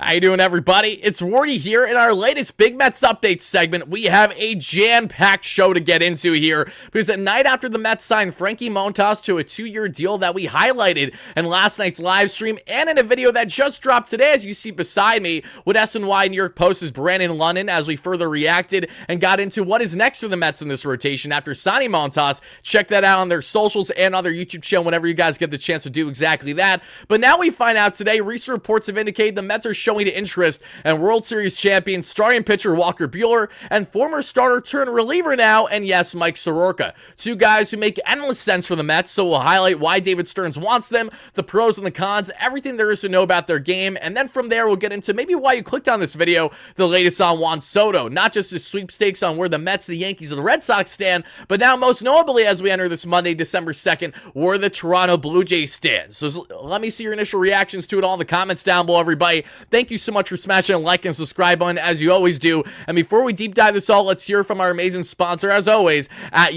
How you doing, everybody? It's Wardy here. In our latest Big Mets update segment, we have a jam-packed show to get into here because at night after the Mets signed Frankie Montas to a 2-year deal that we highlighted in last night's live stream and in a video that just dropped today, as you see beside me, with SNY New York Post's Brandon London, as we further reacted and got into what is next for the Mets in this rotation after signing Montas. Check that out on their socials and on their YouTube channel whenever you guys get the chance to do exactly that. But now we find out today, recent reports have indicated the Mets are showing interest in World Series champion starting pitcher Walker Buehler and former starter turned reliever now, and yes, Mike Soroka. Two guys who make endless sense for the Mets, so we'll highlight why David Stearns wants them, the pros and the cons, everything there is to know about their game, and then from there we'll get into maybe why you clicked on this video, the latest on Juan Soto, not just his sweepstakes on where the Mets, the Yankees, and the Red Sox stand, but now most notably as we enter this Monday, December 2nd, where the Toronto Blue Jays stand. So let me see your initial reactions to it all in the comments down below, everybody. Thank you so much for smashing a like and subscribe button as you always do. And before we deep dive this all, let's hear from our amazing sponsor as always at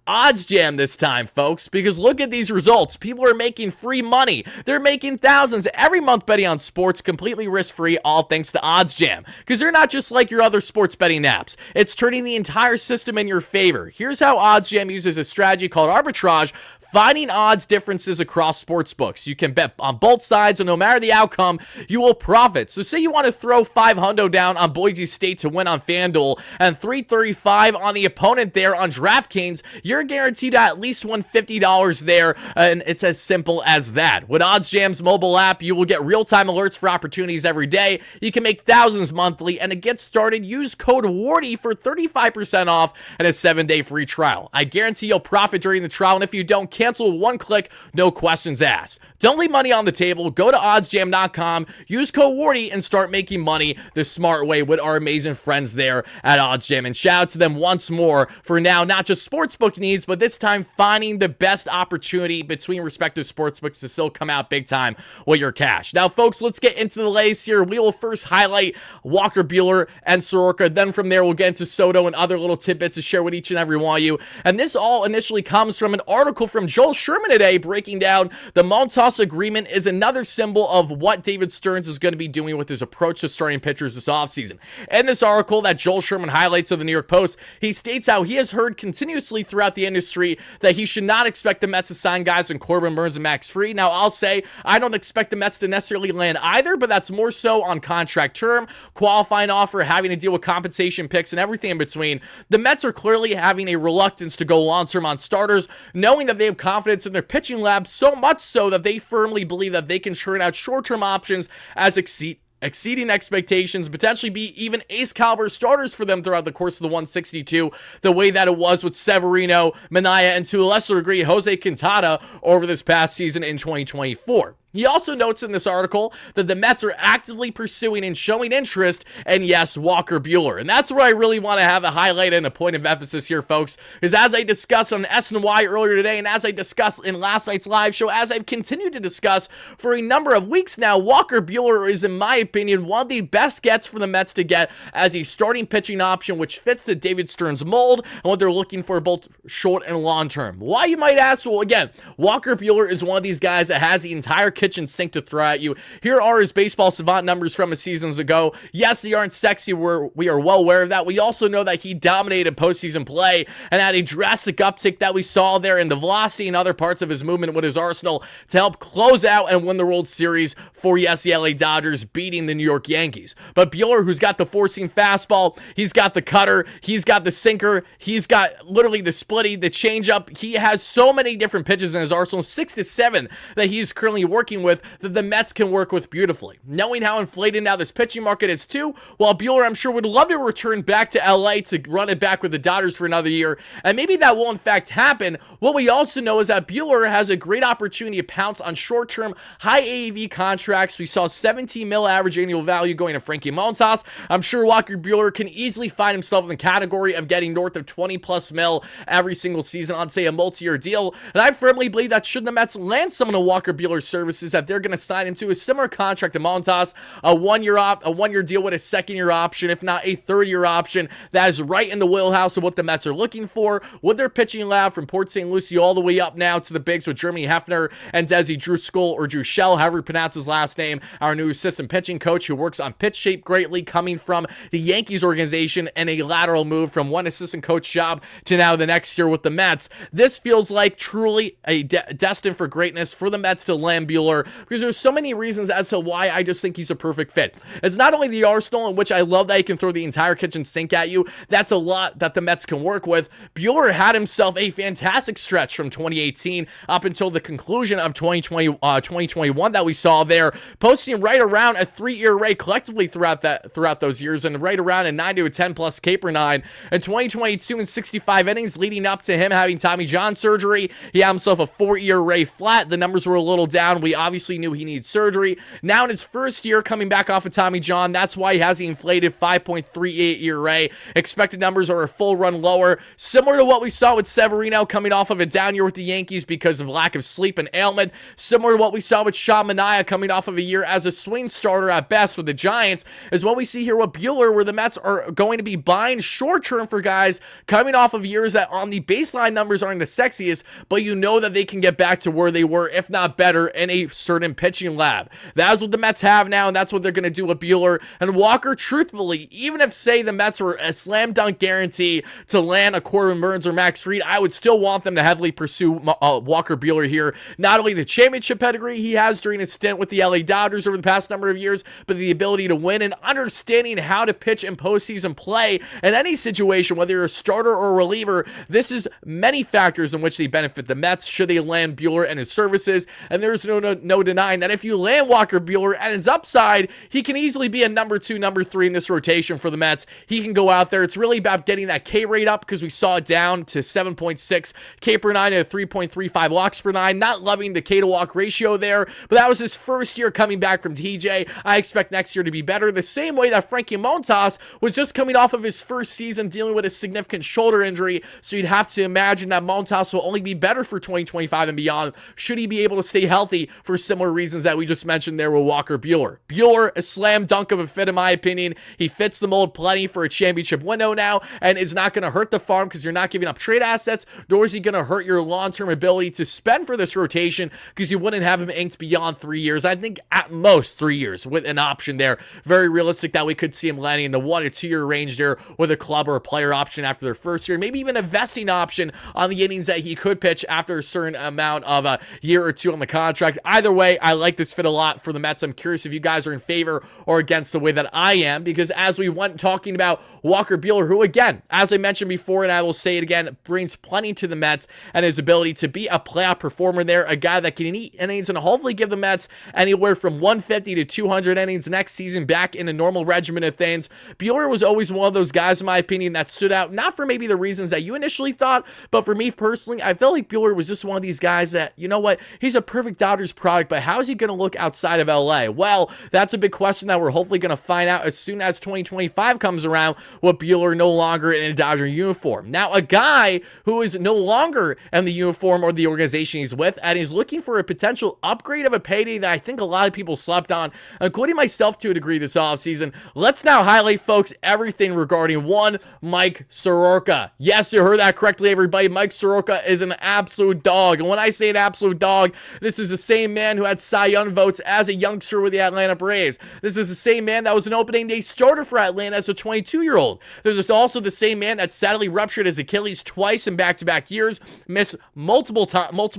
Odds Jam this time, folks, because look at these results. People are making free money. They're making thousands every month betting on sports completely risk-free, all thanks to Odds Jam, because they're not just like your other sports betting apps. It's turning the entire system in your favor. Here's how Odds Jam uses a strategy called arbitrage, finding odds differences across sports books. You can bet on both sides, and no matter the outcome, you will profit. So say you want to throw $500 down on Boise State to win on FanDuel and $335 on the opponent there on DraftKings, you're guaranteed at least $150 there, and it's as simple as that. With Odds Jam's mobile app, you will get real-time alerts for opportunities every day. You can make thousands monthly, and to get started, use code WARDY for 35% off and a 7-day free trial. I guarantee you'll profit during the trial, and if you don't, cancel with one click, no questions asked. Don't leave money on the table. Go to oddsjam.com, use code WARDY, and start making money the smart way with our amazing friends there at OddsJam. And shout out to them once more for now, not just sportsbook needs, but this time finding the best opportunity between respective sportsbooks to still come out big time with your cash. Now, folks, let's get into the latest here. We will first highlight Walker Buehler and Soroka. Then from there, we'll get into Soto and other little tidbits to share with each and every one of you. And this all initially comes from an article from Joel Sherman today, breaking down the Montas agreement is another symbol of what David Stearns is going to be doing with his approach to starting pitchers this offseason. In this article that Joel Sherman highlights of the New York Post, he states how he has heard continuously throughout the industry that he should not expect the Mets to sign guys in Corbin Burnes and Max Fried. Now, I'll say I don't expect the Mets to necessarily land either, but that's more so on contract term, qualifying offer, having to deal with compensation picks, and everything in between. The Mets are clearly having a reluctance to go long-term on starters, knowing that they have confidence in their pitching lab, so much so that they firmly believe that they can churn out short-term options as exceeding expectations, potentially be even ace caliber starters for them throughout the course of the 162, the way that it was with Severino, Minaya, and to a lesser degree, Jose Quintana over this past season in 2024. He also notes in this article that the Mets are actively pursuing and showing interest in, yes, Walker Buehler. And that's where I really want to have a highlight and a point of emphasis here, folks, is as I discussed on SNY earlier today, and as I discussed in last night's live show, as I've continued to discuss for a number of weeks now, Walker Buehler is, in my opinion, one of the best gets for the Mets to get as a starting pitching option, which fits the David Stearns mold and what they're looking for both short and long term. Why, you might ask? Well, again, Walker Buehler is one of these guys that has the entire kitchen sink to throw at you. Here are his baseball savant numbers from his seasons ago. Yes, they aren't sexy. We are well aware of that. We also know that he dominated postseason play and had a drastic uptick that we saw there in the velocity and other parts of his movement with his arsenal to help close out and win the World Series for, yes, the LA Dodgers, beating the New York Yankees. But Buehler, who's got the four-seam fastball, he's got the cutter, he's got the sinker, he's got literally the splitty, the changeup. He has so many different pitches in his arsenal, 6 to 7 that he's currently working with, that the Mets can work with beautifully. Knowing how inflated now this pitching market is too, while Buehler, I'm sure, would love to return back to LA to run it back with the Dodgers for another year, and maybe that will in fact happen, what we also know is that Buehler has a great opportunity to pounce on short-term, high AAV contracts. We saw 17 mil average annual value going to Frankie Montas. I'm sure Walker Buehler can easily find himself in the category of getting north of 20 plus mil every single season on, say, a multi-year deal, and I firmly believe that should the Mets land someone of Walker Buehler's services this is that they're going to sign into a similar contract to Montas, a one-year deal with a second-year option, if not a third-year option. That is right in the wheelhouse of what the Mets are looking for with their pitching lab from Port St. Lucie all the way up now to the bigs with Jeremy Hefner and Desi Driscoll, or Druschel, however you pronounce his last name, our new assistant pitching coach who works on pitch shape greatly, coming from the Yankees organization, and a lateral move from one assistant coach job to now the next year with the Mets. This feels like truly a destined for greatness for the Mets to land Buehler, because there's so many reasons as to why I just think he's a perfect fit. It's not only the arsenal, in which I love that he can throw the entire kitchen sink at you. That's a lot that the Mets can work with. Buehler had himself a fantastic stretch from 2018 up until the conclusion of 2021 that we saw there, posting right around a 3-year rate collectively throughout those years, and right around a 9 to a 10 plus Caper 9. In 2022, in 65 innings leading up to him having Tommy John surgery, he had himself a 4-year rate flat. The numbers were a little down. We obviously knew he needed surgery. Now in his first year coming back off of Tommy John, that's why he has the inflated 5.38 ERA. Expected numbers are a full run lower, similar to what we saw with Severino coming off of a down year with the Yankees because of lack of sleep and ailment, similar to what we saw with Sean Manaea coming off of a year as a swing starter at best with the Giants, is what we see here with Buehler, where the Mets are going to be buying short term for guys coming off of years that on the baseline numbers aren't the sexiest, but you know that they can get back to where they were, if not better, in a certain pitching lab. That's what the Mets have now, and that's what they're going to do with Buehler. And Walker, truthfully, even if, say, the Mets were a slam dunk guarantee to land a Corbin Burnes or Max Fried, I would still want them to heavily pursue Walker Buehler here. Not only the championship pedigree he has during his stint with the LA Dodgers over the past number of years, but the ability to win and understanding how to pitch in postseason play in any situation, whether you're a starter or a reliever. This is many factors in which they benefit the Mets should they land Buehler and his services, and there's no denying that if you land Walker Buehler and his upside, he can easily be a number 2, number 3 in this rotation for the Mets. He can go out there. It's really about getting that K rate up, because we saw it down to 7.6 K per 9 and 3.35 walks per 9. Not loving the K to walk ratio there, but that was his first year coming back from TJ. I expect next year to be better, the same way that Frankie Montas was just coming off of his first season dealing with a significant shoulder injury, so you'd have to imagine that Montas will only be better for 2025 and beyond should he be able to stay healthy for similar reasons that we just mentioned there with Walker Buehler. Buehler, a slam dunk of a fit in my opinion. He fits the mold plenty for a championship window now, and is not going to hurt the farm because you're not giving up trade assets, nor is he going to hurt your long-term ability to spend for this rotation, because you wouldn't have him inked beyond 3 years. I think at most 3 years with an option there. Very realistic that we could see him landing in the 1 to 2 year range there with a club or a player option after their first year, maybe even a vesting option on the innings that he could pitch after a certain amount of a year or two on the contract. Either way, I like this fit a lot for the Mets. I'm curious if you guys are in favor or against the way that I am, because as we went talking about Walker Buehler, who again, as I mentioned before, and I will say it again, brings plenty to the Mets and his ability to be a playoff performer there, a guy that can eat innings and hopefully give the Mets anywhere from 150 to 200 innings next season back in a normal regimen of things. Buehler was always one of those guys, in my opinion, that stood out, not for maybe the reasons that you initially thought, but for me personally, I felt like Buehler was just one of these guys that, you know what, he's a perfect Dodgers product, but how is he going to look outside of LA? Well, that's a big question that we're hopefully going to find out as soon as 2025 comes around, with Buehler no longer in a Dodger uniform. Now, a guy who is no longer in the uniform or the organization he's with, and he's looking for a potential upgrade of a payday that I think a lot of people slept on, including myself to a degree this offseason. Let's now highlight, folks, everything regarding one Mike Soroka. Yes, you heard that correctly, everybody. Mike Soroka is an absolute dog. And when I say an absolute dog, this is the same man who had Cy Young votes as a youngster with the Atlanta Braves. This is the same man that was an opening day starter for Atlanta as a 22-year-old. This is also the same man that sadly ruptured his Achilles twice in back-to-back years, missed multiple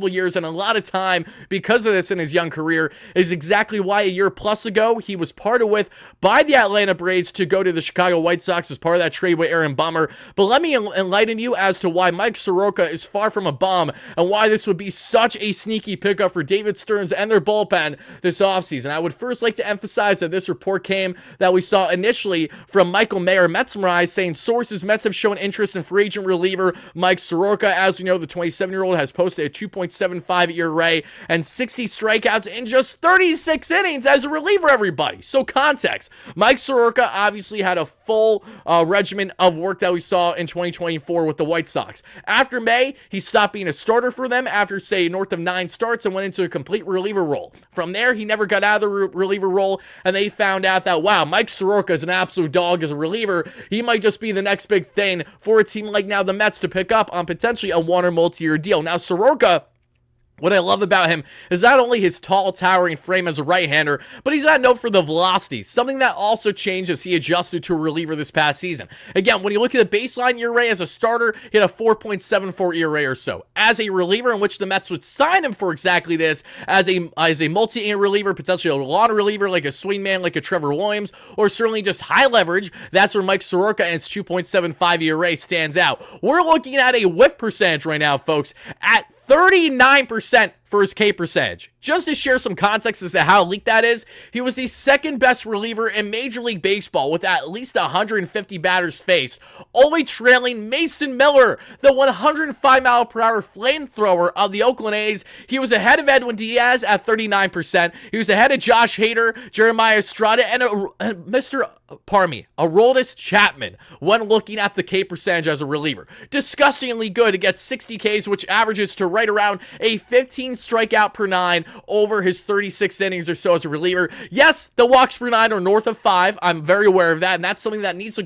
years and a lot of time because of this in his young career. Is exactly why a year plus ago he was parted with by the Atlanta Braves to go to the Chicago White Sox as part of that trade with Aaron Bummer. But let me enlighten you as to why Mike Soroka is far from a bum and why this would be such a sneaky pickup for David Stearns and their bullpen this offseason. I would first like to emphasize that this report came that we saw initially from Michael Mayer Metsmerized, saying sources Mets have shown interest in free agent reliever Mike Soroka. As we know, the 27-year-old has posted a 2.75 ERA and 60 strikeouts in just 36 innings as a reliever, everybody. So context, Mike Soroka obviously had a full regimen of work that we saw in 2024 with the White Sox. After May, he stopped being a starter for them after, say, north of 9 starts and went into a complete reliever role. From there, he never got out of the reliever role, and they found out that, wow, Mike Soroka is an absolute dog as a reliever. He might just be the next big thing for a team like now the Mets to pick up on potentially a one or multi-year deal. Now, Soroka, what I love about him is not only his tall, towering frame as a right-hander, but he's not known for the velocity, something that also changed as he adjusted to a reliever this past season. Again, when you look at the baseline ERA as a starter, he had a 4.74 ERA or so. As a reliever, in which the Mets would sign him for exactly this, as a multi-inning reliever, potentially a long reliever like a swingman like a Trevor Williams, or certainly just high leverage, that's where Mike Soroka and his 2.75 ERA stands out. We're looking at a whiff percentage right now, folks, at 39% for his K percentage. Just to share some context as to how elite that is, he was the second best reliever in Major League Baseball with at least 150 batters faced, only trailing Mason Miller, the 105-mile-per-hour flamethrower of the Oakland A's. He was ahead of Edwin Diaz at 39%. He was ahead of Josh Hader, Jeremiah Estrada, and Aroldis Chapman when looking at the K percentage as a reliever. Disgustingly good to get 60 Ks, which averages to right around a 15 strikeout per 9 over his 36 innings or so as a reliever. Yes, the walks per 9 are north of 5. I'm very aware of that, and that's something that needs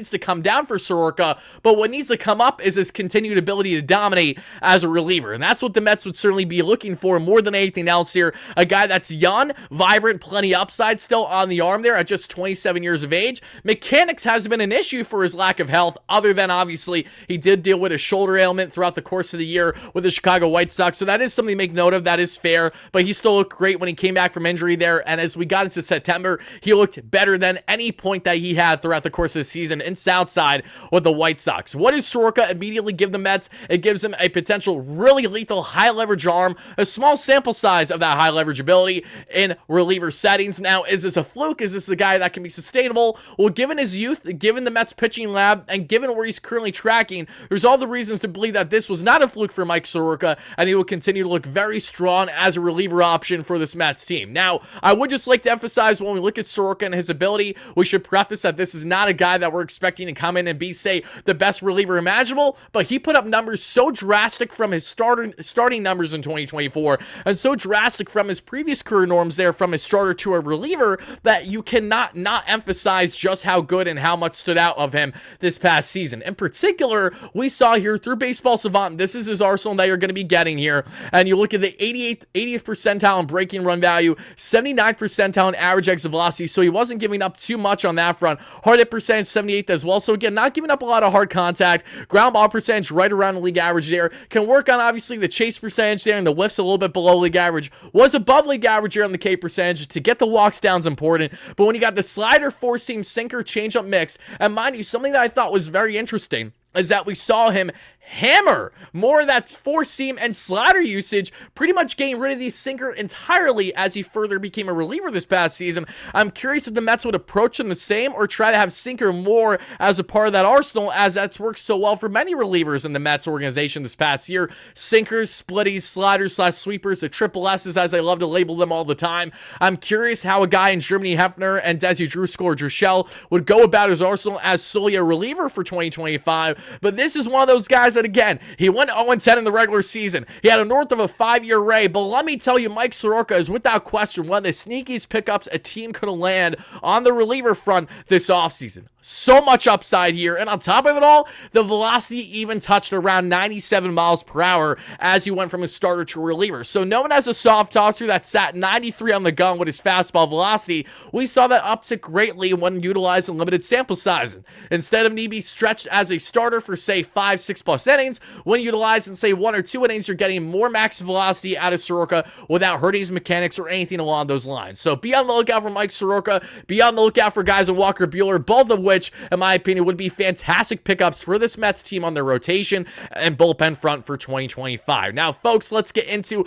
to come down for Soroka, but what needs to come up is his continued ability to dominate as a reliever, and that's what the Mets would certainly be looking for more than anything else here. A guy that's young, vibrant, plenty upside still on the arm there at just 27 years of age. Mechanics has been an issue for his lack of health, other than obviously he did deal with a shoulder ailment throughout the course of the year with the Chicago White Sox, so that is something to make note of. That is fair, but he still looked great when he came back from injury there, and as we got into September, he looked better than any point that he had throughout the course of the season in Southside with the White Sox. What does Soroka immediately give the Mets? It gives him a potential really lethal high leverage arm, a small sample size of that high leverage ability in reliever settings. Now, is this a fluke? Is this a guy that can be sustainable? Well, given his youth, given the Mets pitching lab, and given where he's currently tracking, there's all the reasons to believe that this was not a fluke for Mike Soroka, and he will continue to look very strong as a reliever option for this Mets team. Now, I would just like to emphasize when we look at Soroka and his ability, we should preface that this is not a guy that we're expecting to come in and be, say, the best reliever imaginable, but he put up numbers so drastic from his starting numbers in 2024, and so drastic from his previous career norms there from his starter to a reliever, that you cannot not emphasize just how good and how much stood out of him this past season. In particular, we saw here through Baseball Savant, this is his arsenal that you're going to be getting here, and you look at the 80th percentile in breaking run value, 79th percentile in average exit velocity, so he wasn't giving up too much on that front. Hard hit percentage, 78th as well, so again, not giving up a lot of hard contact. Ground ball percentage right around the league average there. Can work on obviously the chase percentage there, and the whiffs a little bit below league average. Was above league average here on the K percentage. To get the walks down is important, but when you got the slider, four-seam, sinker, changeup mix, and mind you, something that I thought was very interesting is that we saw him hammer more of that four-seam and slider usage, pretty much getting rid of the sinker entirely as he further became a reliever this past season. I'm curious if the Mets would approach him the same or try to have sinker more as a part of that arsenal, as that's worked so well for many relievers in the Mets organization this past year. Sinkers, splitties, sliders / sweepers, the triple S's as I love to label them all the time. I'm curious how a guy in Germany Hefner and Desi Druscoll would go about his arsenal as solely a reliever for 2025, but this is one of those guys that, again, he went 0-10 in the regular season. He had a north of a 5-year ERA, but let me tell you, Mike Soroka is without question one of the sneakiest pickups a team could land on the reliever front this offseason. So much upside here, and on top of it all, the velocity even touched around 97 miles per hour as he went from a starter to a reliever. So known as a soft tosser that sat 93 on the gun with his fastball velocity, we saw that uptick greatly when utilized in limited sample sizes. Instead of need be stretched as a starter for, say, 5-6 plus innings, when utilized in, say, 1 or 2 innings, you're getting more max velocity out of Soroka without hurting his mechanics or anything along those lines. So be on the lookout for Mike Soroka, be on the lookout for guys in Walker Buehler, both of which, in my opinion, would be fantastic pickups for this Mets team on their rotation and bullpen front for 2025. Now, folks, let's get into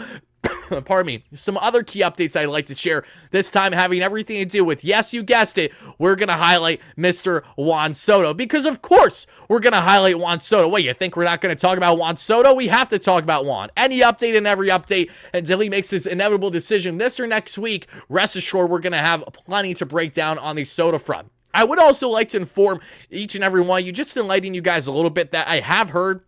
pardon me, some other key updates I'd like to share, this time having everything to do with, yes, you guessed it, we're going to highlight Mr. Juan Soto, because of course we're going to highlight Juan Soto. Wait, you think we're not going to talk about Juan Soto? We have to talk about Juan. Any update and every update until he makes his inevitable decision this or next week, rest assured we're going to have plenty to break down on the Soto front. I would also like to inform each and every one of you, just to enlighten you guys a little bit, that I have heard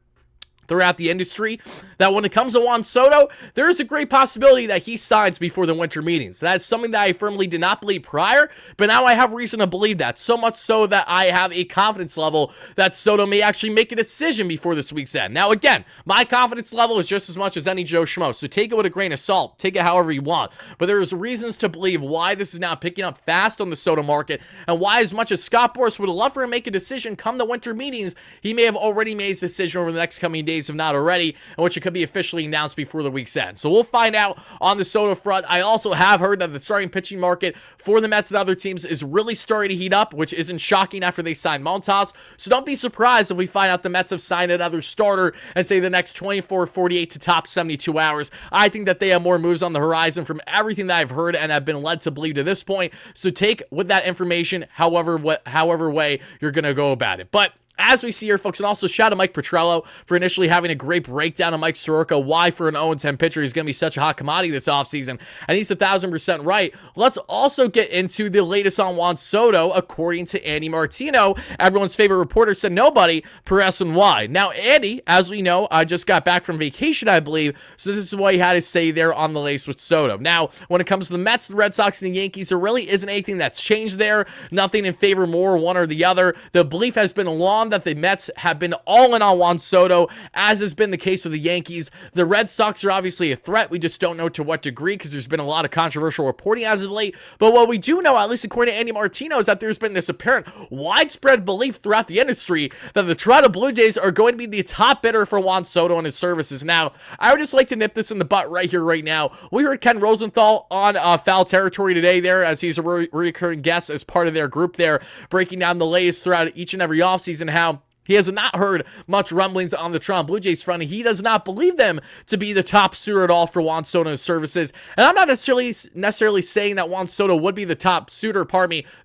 throughout the industry that when it comes to Juan Soto, there is a great possibility that he signs before the winter meetings. That is something that I firmly did not believe prior, but now I have reason to believe that. So much so that I have a confidence level that Soto may actually make a decision before this week's end. Now, again, my confidence level is just as much as any Joe Schmo, so take it with a grain of salt. Take it however you want. But there is reasons to believe why this is now picking up fast on the Soto market, and why, as much as Scott Boras would love for him to make a decision come the winter meetings, he may have already made his decision over the next coming days, if not already, in which it could be officially announced before the week's end. So we'll find out on the Soto front. I also have heard that the starting pitching market for the Mets and other teams is really starting to heat up, which isn't shocking after they signed Montas. So don't be surprised if we find out the Mets have signed another starter and say the next 24, 48 to top 72 hours. I think that they have more moves on the horizon from everything that I've heard and have been led to believe to this point. So take with that information however way you're going to go about it. But as we see here, folks, and also shout out to Mike Petrello for initially having a great breakdown of Mike Soroka, why for an 0-10 pitcher he's going to be such a hot commodity this offseason, and he's 1,000% right. Let's also get into the latest on Juan Soto. According to Andy Martino, everyone's favorite reporter, said nobody, Perez and why. Now, Andy, as we know, just got back from vacation, I believe, so this is what he had to say there on the lace with Soto. Now, when it comes to the Mets, the Red Sox, and the Yankees, there really isn't anything that's changed there. Nothing in favor more one or the other. The belief has been long that the Mets have been all in on Juan Soto, as has been the case with the Yankees. The Red Sox are obviously a threat. We just don't know to what degree, because there's been a lot of controversial reporting as of late. But what we do know, at least according to Andy Martino, is that there's been this apparent widespread belief throughout the industry that the Toronto Blue Jays are going to be the top bidder for Juan Soto and his services. Now, I would just like to nip this in the butt right here, right now. We heard Ken Rosenthal on Foul Territory today there, as he's a recurring guest as part of their group there, breaking down the latest throughout each and every offseason, how he has not heard much rumblings on the Toronto Blue Jays front. He does not believe them to be the top suitor at all for Juan Soto's services. And I'm not necessarily saying that Juan Soto would be the top suitor,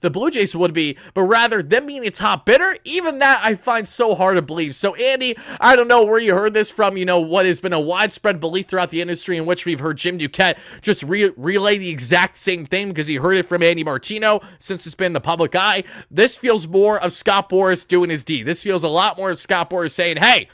the Blue Jays would be, but rather them being a top bidder. Even that I find so hard to believe. So Andy, I don't know where you heard this from, what has been a widespread belief throughout the industry, in which we've heard Jim Duquette just relay the exact same thing because he heard it from Andy Martino since it's been in the public eye. This feels more of Scott Boras doing his D. This feels a lot more of Scott Boras saying, hey,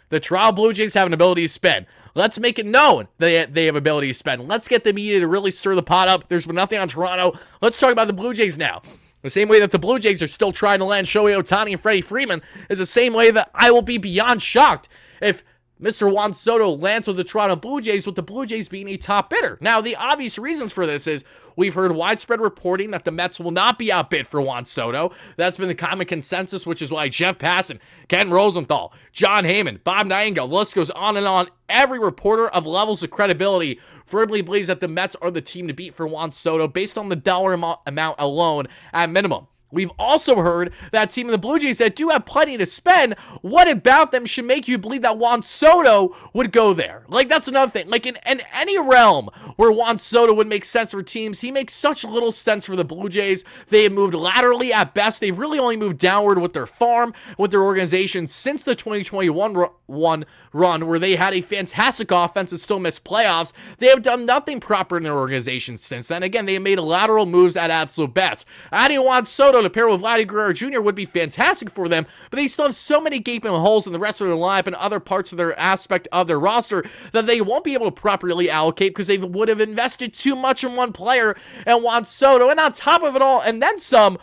the Toronto Blue Jays have an ability to spend. Let's make it known they have ability to spend. Let's get the media to really stir the pot up. There's been nothing on Toronto. Let's talk about the Blue Jays now. The same way that the Blue Jays are still trying to land Shohei Ohtani and Freddie Freeman is the same way that I will be beyond shocked if Mr. Juan Soto lands with the Toronto Blue Jays, with the Blue Jays being a top bidder. Now, the obvious reasons for this is we've heard widespread reporting that the Mets will not be outbid for Juan Soto. That's been the common consensus, which is why Jeff Passan, Ken Rosenthal, John Heyman, Bob Nightingale, the list goes on and on. Every reporter of levels of credibility firmly believes that the Mets are the team to beat for Juan Soto based on the dollar amount alone at minimum. We've also heard that team of the Blue Jays that do have plenty to spend, what about them should make you believe that Juan Soto would go there? Like, that's another thing. Like, in any realm where Juan Soto would make sense for teams, he makes such little sense for the Blue Jays. They have moved laterally at best. They've really only moved downward with their farm, with their organization since the 2021 run, where they had a fantastic offense and still missed playoffs. They have done nothing proper in their organization since then. Again, they have made lateral moves at absolute best. Adding Juan Soto to pair with Vladdy Guerrero Jr. would be fantastic for them, but they still have so many gaping holes in the rest of their lineup and other parts of their aspect of their roster that they won't be able to properly allocate because they would have invested too much in one player and Juan Soto. And on top of it all, and then some,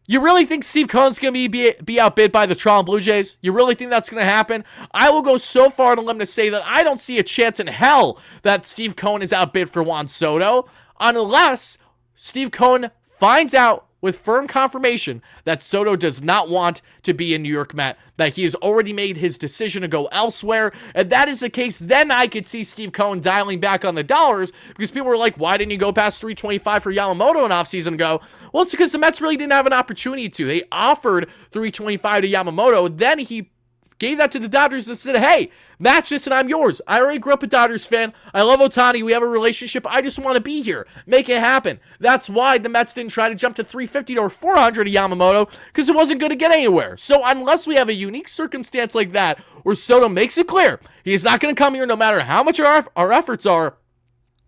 you really think Steve Cohen's going to be outbid by the Toronto Blue Jays? You really think that's going to happen? I will go so far on a limb to say that I don't see a chance in hell that Steve Cohen is outbid for Juan Soto unless Steve Cohen finds out with firm confirmation that Soto does not want to be in New York Met, that he has already made his decision to go elsewhere. And that is the case, then I could see Steve Cohen dialing back on the dollars, because people were like, why didn't you go past $325 for Yamamoto an offseason ago? Well, it's because the Mets really didn't have an opportunity to. They offered $325 to Yamamoto, then he gave that to the Dodgers and said, hey, match this and I'm yours. I already grew up a Dodgers fan. I love Ohtani. We have a relationship. I just want to be here. Make it happen. That's why the Mets didn't try to jump to $350 or $400 to Yamamoto, because it wasn't going to get anywhere. So unless we have a unique circumstance like that where Soto makes it clear he's not going to come here no matter how much our efforts are,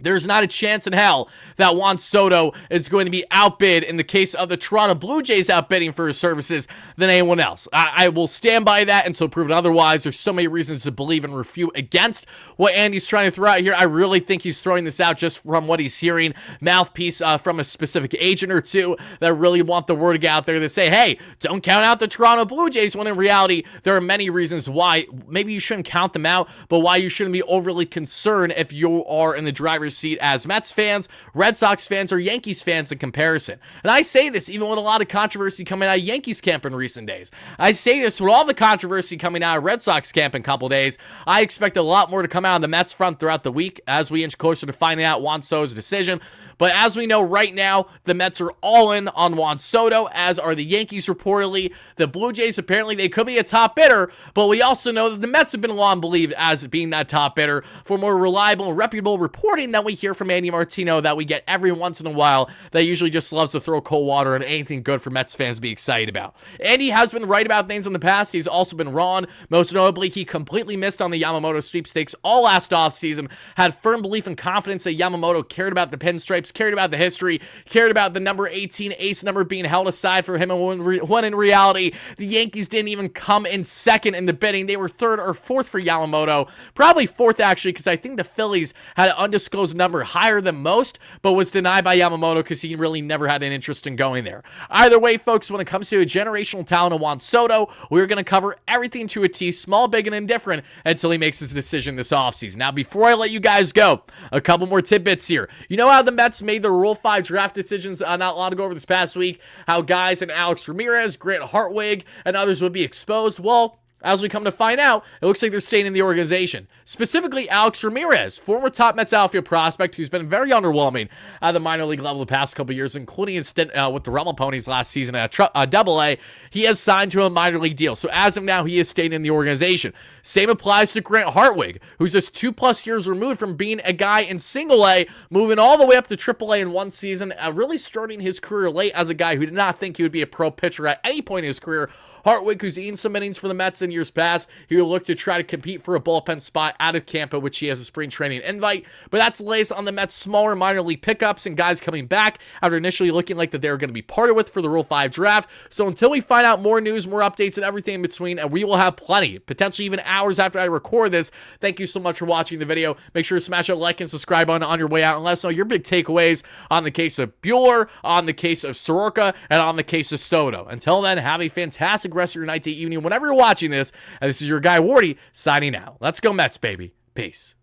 there's not a chance in hell that Juan Soto is going to be outbid in the case of the Toronto Blue Jays outbidding for his services than anyone else. I will stand by that until proven otherwise. There's so many reasons to believe and refute against what Andy's trying to throw out here. I really think he's throwing this out just from what he's hearing, mouthpiece from a specific agent or two that really want the word to get out there to say, hey, don't count out the Toronto Blue Jays, when in reality, there are many reasons why maybe you shouldn't count them out, but why you shouldn't be overly concerned if you are in the driver's seat as Mets fans, Red Sox fans, or Yankees fans in comparison. And I say this even with a lot of controversy coming out of Yankees camp in recent days. I say this with all the controversy coming out of Red Sox camp in a couple days. I expect a lot more to come out on the Mets front throughout the week as we inch closer to finding out Juan Soto's decision. But as we know right now, the Mets are all in on Juan Soto, as are the Yankees reportedly. The Blue Jays, apparently they could be a top bidder, but we also know that the Mets have been long believed as being that top bidder. For more reliable and reputable reporting that we hear from Andy Martino that we get every once in a while, that usually just loves to throw cold water on anything good for Mets fans to be excited about. Andy has been right about things in the past. He's also been wrong. Most notably, he completely missed on the Yamamoto sweepstakes all last offseason, had firm belief and confidence that Yamamoto cared about the pinstripes, cared about the history, cared about the number 18 ace number being held aside for him, and when in reality, the Yankees didn't even come in second in the bidding. They were third or fourth for Yamamoto, probably fourth actually, because I think the Phillies had an undisclosed number higher than most, but was denied by Yamamoto because he really never had an interest in going there. Either way, folks, when it comes to a generational talent of Juan Soto, we're going to cover everything to a T, small, big, and indifferent, until he makes his decision this offseason. Now, before I let you guys go, a couple more tidbits here. You know how the Mets made the Rule 5 draft decisions not long ago over this past week? How guys and Alex Ramirez, Grant Hartwig, and others would be exposed? Well, as we come to find out, it looks like they're staying in the organization. Specifically, Alex Ramirez, former top Mets outfield prospect who's been very underwhelming at the minor league level the past couple years, including his stint with the Rebel Ponies last season at Double-A. He has signed to a minor league deal. So as of now, he is staying in the organization. Same applies to Grant Hartwig, who's just 2+ years removed from being a guy in Single-A, moving all the way up to Triple-A in one season, really starting his career late as a guy who did not think he would be a pro pitcher at any point in his career. Hartwig, who's eaten some innings for the Mets in years past, he will look to try to compete for a bullpen spot out of camp, at which he has a spring training invite. But that's the latest on the Mets' smaller minor league pickups and guys coming back after initially looking like that they were going to be parted with for the Rule 5 draft. So until we find out more news, more updates, and everything in between, and we will have plenty, potentially even hours after I record this. Thank you so much for watching the video. Make sure to smash that like and subscribe button on your way out, and let us know your big takeaways on the case of Buehler, on the case of Soroka, and on the case of Soto. Until then, have a fantastic rest of your night, day, evening, whenever you're watching this. And this is your guy, Wardy, signing out. Let's go Mets, baby. Peace.